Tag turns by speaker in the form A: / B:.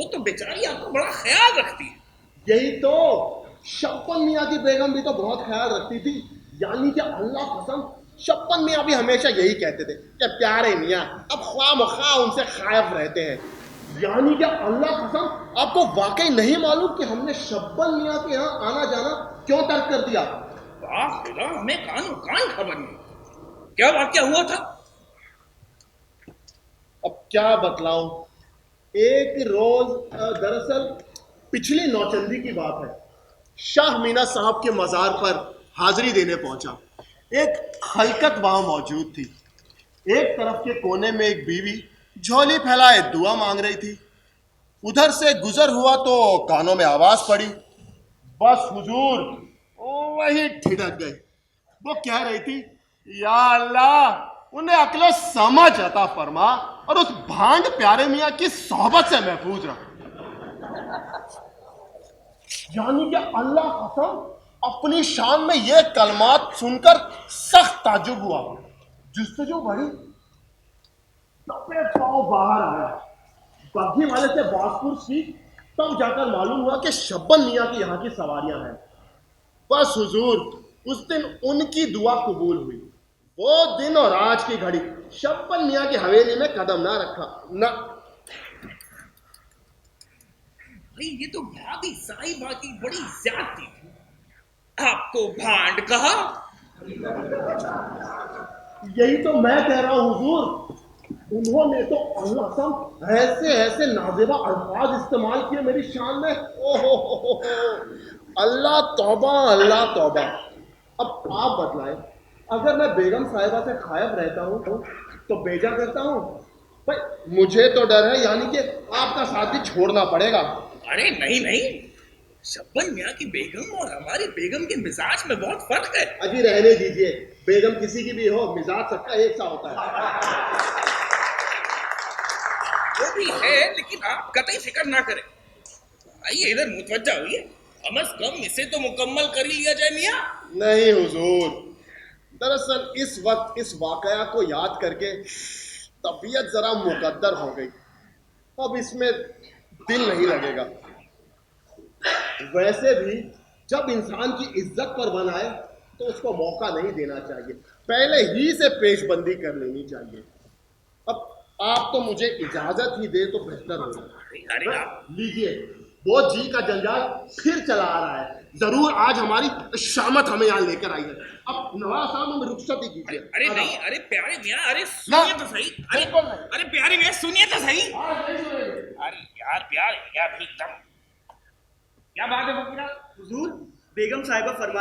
A: وہ تو بیچاری آپ کا بڑا خیال رکھتی ہے.
B: یہی تو شبن میاں کی بیگم بھی تو بہت خیال رکھتی تھی. یعنی کہ اللہ قسم شبن میاں بھی ہمیشہ یہی کہتے تھے کہ پیارے میاں اب خواہ مخواہ ان سے خائف رہتے ہیں. یعنی کہ اللہ قسم آپ کو واقعی نہیں معلوم کہ ہم نے شبن میاں کے یہاں آنا جانا کیوں ترک کر دیا؟
A: خدا ہمیں کان خبر نہیں. کیا واقعہ ہوا تھا؟
B: اب کیا بتلاؤں. ایک روز دراصل پچھلی نوچندی کی بات ہے. شاہ مینا صاحب کے مزار پر حاضری دینے پہنچا. ایک خلقت وہاں موجود تھی. ایک طرف کے کونے میں ایک بیوی جھولی پھیلائے دعا مانگ رہی تھی. ادھر سے گزر ہوا تو کانوں میں آواز پڑی. بس حضور وہی ٹھڑک گئے. وہ کہہ رہی تھی یا اللہ انہیں عقل و سمجھ عطا فرما اور اس بھانڈ پیارے میاں کی صحبت سے محفوظ رکھ. یعنی کہ اللہ قسم اپنی شان میں یہ کلمات سن کر سخت تعجب ہوا. جستجو بڑھی تپے پاؤں باہر آیا. باغی والے سے بات پرس کی تب جا کر معلوم ہوا کہ شبن میاں کی یہاں کی سواریاں ہیں. بس حضور اس دن ان کی دعا قبول ہوئی. وہ دن اور آج کی گھڑی شبن میاں کی حویلی میں قدم نہ رکھا نہ.
A: بھائی یہ تو بھابھی صاحبہ کی بڑی زیادتی تھی. آپ کو بھانڈ کہا.
B: یہی تو میں کہہ رہا ہوں حضور. انہوں نے تو اللہ قسم ایسے ایسے نازیبہ الفاظ استعمال کیے میری شان میں. اللہ توبہ اللہ توبہ. اب آپ بتلائیں اگر میں بیگم صاحبہ سے خائف رہتا ہوں تو بیجا کرتا ہوں. بھائی مجھے تو ڈر ہے یعنی کہ آپ کا ساتھ بھی چھوڑنا پڑے گا.
A: ارے نہیں شبن میاں کی بیگم اور ہماری بیگم کے مزاج میں بہت فرق ہے.
B: ابھی رہنے دیجئے. بیگم کسی کی بھی ہو مزاج سب کا ایک سا ہوتا ہے.
A: وہ بھی ہے لیکن آپ قطعی فکر نہ کریں. آئیے ادھر متوجہ ہوئیے. کم از کم اسے تو مکمل کر ہی لیا جائے میاں.
B: نہیں حضور. دراصل اس وقت اس واقعہ کو یاد کر کے طبیعت ذرا مقدر ہو گئی. اب اس میں دل نہیں لگے گا. ویسے بھی جب انسان کی عزت پر بن آئے تو اس کو موقع نہیں دینا چاہیے. پہلے ہی سے پیش بندی کر لینی چاہیے. اب آپ تو مجھے اجازت ہی دے تو بہتر ہوگا. لیجیے وہ جی کا جنجال پھر چلا آ رہا ہے. ضرور آج ہماری شامت ہمیں یہاں لے کر آئی ہے. اب نواز صاحب ہمیں رخصت ہی کیجیے.
A: ارے نہیں ارے پیارے میاں ارے سنیے تو صحیح. ارے پیارے میاں سنیے تو صحیح. ارے یار پیارے میاں بھی ایک دم کیا بات ہے فقیرہ.
C: حضور بیگم صاحبہ فرما